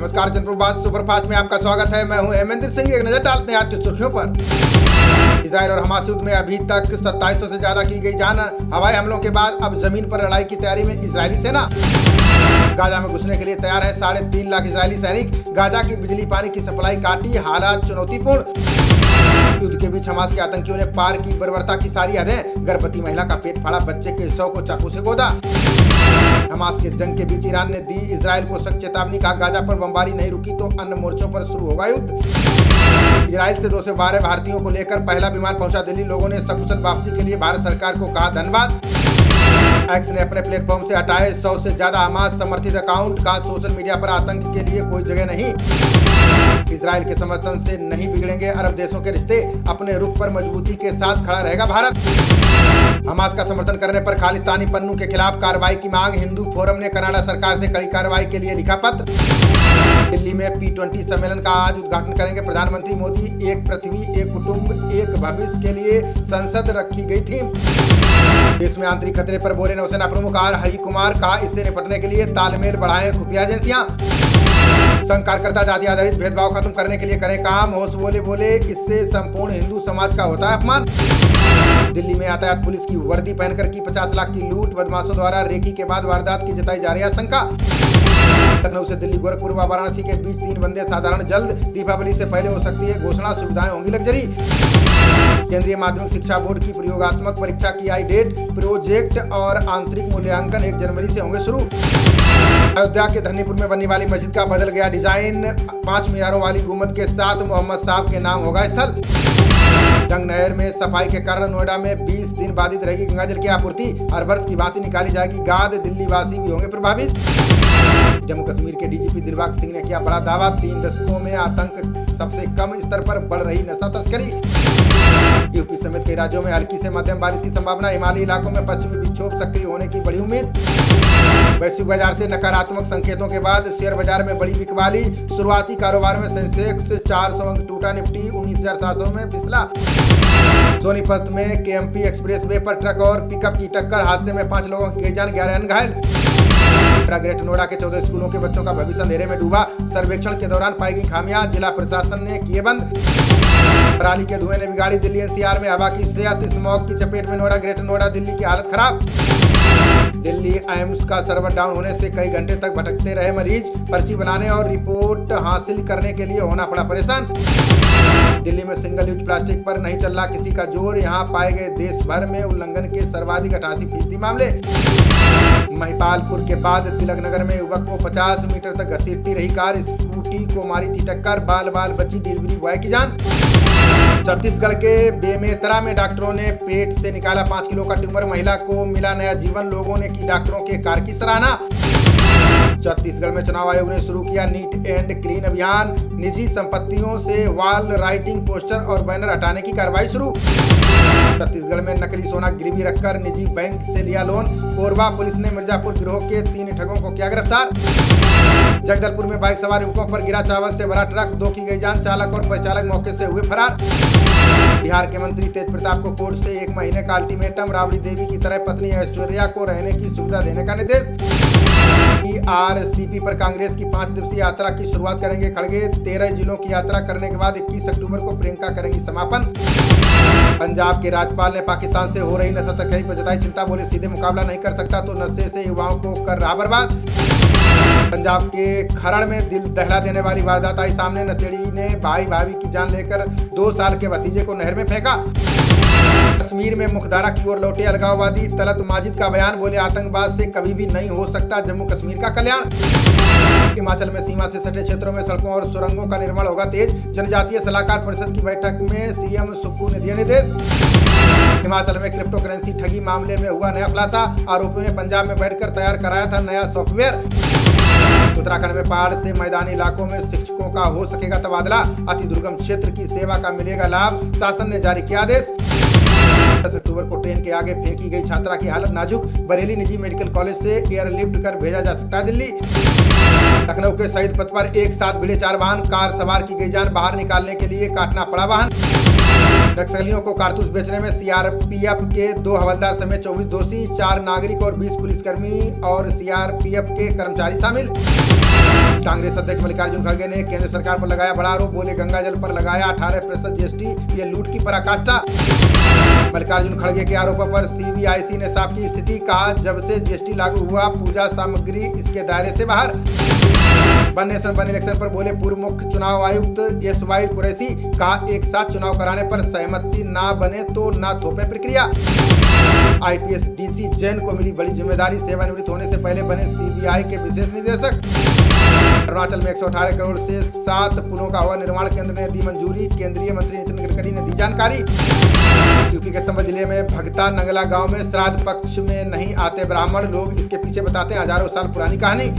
नमस्कार, जनप्रभात सुपरफास्ट में आपका स्वागत है। मैं हूं हेमेंद्र सिंह। एक नजर डालते हैं आज की सुर्खियों पर। इजराइल और हमास युद्ध में अभी तक 2700 से ज्यादा की गई जान। हवाई हमलों के बाद अब जमीन पर लड़ाई की तैयारी में इजरायली सेना। गाजा में घुसने के लिए तैयार है 3.5 लाख इजरायली सैनिक। गाजा की बिजली पानी की सप्लाई काटी, हालात चुनौतीपूर्ण। युद्ध के बीच हमास के आतंकियों ने पार की बर्बरता की सारी हदें। गर्भवती महिला का पेट फाड़ा, बच्चे के शव को चाकू से गोदा। हमास के जंग के बीच ईरान ने दी इजराइल को सख्त चेतावनी, कहा गाजा पर बमबारी नहीं रुकी तो अन्य मोर्चों पर शुरू होगा युद्ध। इजराइल से 212 भारतीयों को लेकर पहला विमान पहुंचा दिल्ली। लोगों ने सकुशल वापसी के लिए भारत सरकार को कहा धन्यवाद। एक्स ने अपने प्लेटफॉर्म से हटाए 100 से ज्यादा हमास समर्थित अकाउंट। का सोशल मीडिया पर आतंक के लिए कोई जगह नहीं। इजराइल के समर्थन से नहीं बिगड़ेंगे अरब देशों के रिश्ते, अपने रुख पर मजबूती के साथ खड़ा रहेगा भारत। हमास का समर्थन करने पर खालिस्तानी पन्नू के खिलाफ कार्रवाई की मांग। हिंदू फोरम ने कनाडा सरकार से कड़ी कार्रवाई के लिए लिखा पत्र। दिल्ली में P20 सम्मेलन का आज उद्घाटन करेंगे प्रधानमंत्री मोदी। एक पृथ्वी, एक कुटुंब, एक भविष्य के लिए संसद रखी गई थी। देश में आंतरिक खतरे पर बोले नौसेना प्रमुख आर हरि कुमार, कहा इससे निपटने के लिए तालमेल बढ़ाएं खुफिया एजेंसियां। संघ कार्यकर्ता जाति आधारित भेदभाव खत्म करने के लिए करें काम। होश बोले इससे संपूर्ण हिंदू समाज का होता है अपमान। दिल्ली में यातायात पुलिस की वर्दी पहनकर की 50 लाख की लूट। बदमाशों द्वारा रेकी के बाद वारदात की जताई जा रही आशंका। लखनऊ से दिल्ली, गोरखपुर व वाराणसी के बीच 3 वंदे साधारण जल्द। दीपावली से पहले हो सकती है घोषणा, सुविधाएं होंगी लग्जरी। केंद्रीय माध्यमिक शिक्षा बोर्ड की प्रयोगात्मक परीक्षा की आई डेट। प्रोजेक्ट और आंतरिक मूल्यांकन 1 जनवरी से होंगे शुरू। अयोध्या के धन्नीपुर में बनने वाली मस्जिद का बदल गया डिजाइन। 5 मीनारों वाली गुंबद के साथ मोहम्मद साहब के नाम होगा स्थल। जंग नहर में सफाई के कारण नोएडा में 20 दिन बाधित रहेगी गंगा जल की आपूर्ति। हर वर्ष की भांति निकाली जाएगी गाद। दिल्ली वासी भी होंगे प्रभावित। जम्मू कश्मीर के डीजीपी दिलबाग सिंह ने किया बड़ा दावा। 3 दशकों में आतंक सबसे कम स्तर पर बढ़ रही नशा तस्करी। यूपी समेत कई राज्यों में हल्की से मध्यम बारिश की संभावना। हिमालयी इलाकों में पश्चिमी विक्षोभ सक्रिय होने की बड़ी उम्मीद। वैश्विक बाजार से नकारात्मक संकेतों के बाद शेयर बाजार में बड़ी बिकवाली। शुरुआती कारोबार में सेंसेक्स 400 अंक टूटा, निफ्टी 19,700 में फिसला। सोनीपत में केएमपी एक्सप्रेस वे पर ट्रक और पिकअप की टक्कर। हादसे में 5 लोगों की गई जान, 11 अन्य घायल। ग्रेटर नोएडा के 14 स्कूलों के बच्चों का भविष्य अंधेरे में डूबा। सर्वेक्षण के दौरान पाई गई खामियां, जिला प्रशासन ने किए बंद। पराली के धुएं ने बिगाड़ी दिल्ली एनसीआर में हवा की सेहत। स्मॉग की चपेट में नोएडा, ग्रेटर नोएडा, दिल्ली की हालत खराब। दिल्ली एम्स का सर्वर डाउन होने से कई घंटे तक भटकते रहे मरीज। पर्ची बनाने और रिपोर्ट हासिल करने के लिए होना पड़ा परेशान। दिल्ली में सिंगल यूज प्लास्टिक पर नहीं चल रहा किसी का जोर। यहाँ पाए गए देश भर में उल्लंघन के सर्वाधिक 88% मामले। महिपालपुर के बाद तिलक नगर में युवक को 50 मीटर तक घसीटती रही कार। स्कूटी को मारी थी टक्कर, बाल बाल बची डिलीवरी बॉय की जान। छत्तीसगढ़ के बेमेतरा में डॉक्टरों ने पेट से निकाला 5 किलो का ट्यूमर। महिला को मिला नया जीवन। लोगों ने की डॉक्टरों के कार्य की सराहना। छत्तीसगढ़ में चुनाव आयोग ने शुरू किया नीट एंड क्लीन अभियान। निजी संपत्तियों से वॉल राइटिंग, पोस्टर और बैनर हटाने की कार्रवाई शुरू। छत्तीसगढ़ में नकली सोना गिरवी रखकर निजी बैंक से लिया लोन। कोरबा पुलिस ने मिर्जापुर गिरोह के 3 ठगों को किया गिरफ्तार। जगदलपुर में बाइक सवार युवकों पर गिरा चावल से भरा ट्रक। 2 की गई जान, चालक और परिचालक मौके से हुए फरार। बिहार के मंत्री तेज प्रताप को कोर्ट से 1 महीने का अल्टीमेटम। राबड़ी देवी की तरह पत्नी ऐश्वर्या को रहने की सुविधा देने का निर्देश। आरसीपी पर कांग्रेस की 5 दिवसीय यात्रा की शुरुआत करेंगे खड़गे। 13 जिलों की यात्रा करने के बाद 21 अक्टूबर को प्रियंका करेंगी समापन। पंजाब के राज्यपाल ने पाकिस्तान से हो रही नशा तस्करी पर जताई चिंता। बोले सीधे मुकाबला नहीं कर सकता तो नशे से युवाओं को कर रहा बर्बाद। पंजाब के खरड़ में दिल दहला देने वाली वारदात आई सामने। नशेड़ी ने भाई भाभी की जान लेकर 2 साल के भतीजे को नहर में फेंका। कश्मीर में मुख्यधारा की ओर लौटे अलगाववादी। तलत माजिद का बयान, बोले आतंकवाद से कभी भी नहीं हो सकता जम्मू कश्मीर का कल्याण। हिमाचल में सीमा से सटे क्षेत्रों में सड़कों और सुरंगों का निर्माण होगा तेज। जनजातीय सलाहकार परिषद की बैठक में सीएम सुक्खू ने दिए निर्देश। हिमाचल में क्रिप्टो करेंसी ठगी मामले में हुआ नया खुलासा। आरोपियों ने पंजाब में बैठकर तैयार कराया था नया सॉफ्टवेयर। उत्तराखंड में पहाड़ से मैदानी इलाकों में शिक्षकों का हो सकेगा तबादला। अति दुर्गम क्षेत्र की सेवा का मिलेगा लाभ। शासन ने जारी किया आदेश। 10 अक्टूबर को ट्रेन के आगे फेंकी गई छात्रा की हालत नाजुक। बरेली निजी मेडिकल कॉलेज से एयरलिफ्ट कर भेजा जा सकता है दिल्ली। लखनऊ के शहीद पथ पर एक साथ भिड़े 4 वाहन। कार सवार की गई जान, बाहर निकालने के लिए काटना पड़ा वाहन। नक्सलियों को कारतूस बेचने में सीआरपीएफ के 2 हवलदार समेत 24 दोषी, 4 नागरिक और 20 पुलिसकर्मी और सीआरपीएफ के कर्मचारी शामिल। कांग्रेस अध्यक्ष मल्लिकार्जुन खड़गे ने केंद्र सरकार पर लगाया बड़ा आरोप, बोले गंगा जल पर लगाया 18% जीएसटी, ये लूट की पराकाष्ठा। मल्लिकार्जुन खड़गे के आरोपों पर सीबीआईसी ने साफ की स्थिति, कहा जब से जीएसटी लागू हुआ पूजा सामग्री इसके दायरे से बाहर। वन नेशन वन इलेक्शन पर बोले पूर्व मुख्य चुनाव आयुक्त एसवाई कुरैशी, कहा एक साथ चुनाव कराने पर सहमति ना बने तो ना थोपे प्रक्रिया। आईपीएस डीसी जैन को मिली बड़ी जिम्मेदारी, सेवानिवृत्त होने से पहले बने सीबीआई के विशेष निदेशक। अरुणाचल में 118 करोड़ से 7 पुलों का हुआ निर्माण, केंद्र ने दी मंजूरी, केंद्रीय मंत्री नितिन गडकरी ने दी जानकारी। यूपी के संबल जिले में भगता नंगला गांव में श्राद्ध पक्ष में नहीं आते ब्राह्मण, लोग इसके पीछे बताते हैं हजारों साल पुरानी कहानी।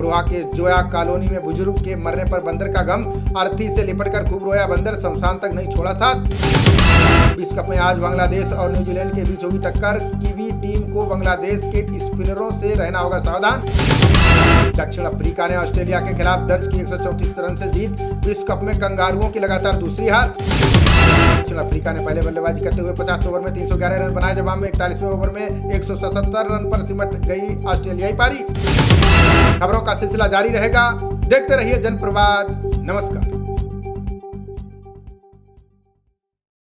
रोहा के जोया कॉलोनी में बुजुर्ग के मरने पर बंदर का गम, अर्थी से लिपटकर खूब रोया बंदर, शमशान तक नहीं छोड़ा साथ। विश्व कप में आज बांग्लादेश और न्यूजीलैंड के बीच होगी टक्कर, कीवी टीम को बांग्लादेश के स्पिनरों से रहना होगा सावधान। दक्षिण अफ्रीका ने ऑस्ट्रेलिया के खिलाफ दर्ज की 134 रन से जीत, विश्व कप में कंगारुओं की लगातार दूसरी हार। दक्षिण अफ्रीका ने पहले बल्लेबाजी करते हुए 50 ओवर में 311 रन बनाए, जवाब में 41वें ओवर में 177 रन पर सिमट गई ऑस्ट्रेलियाई पारी। खबरों का सिलसिला जारी रहेगा, देखते रहिए जनप्रवाद। नमस्कार।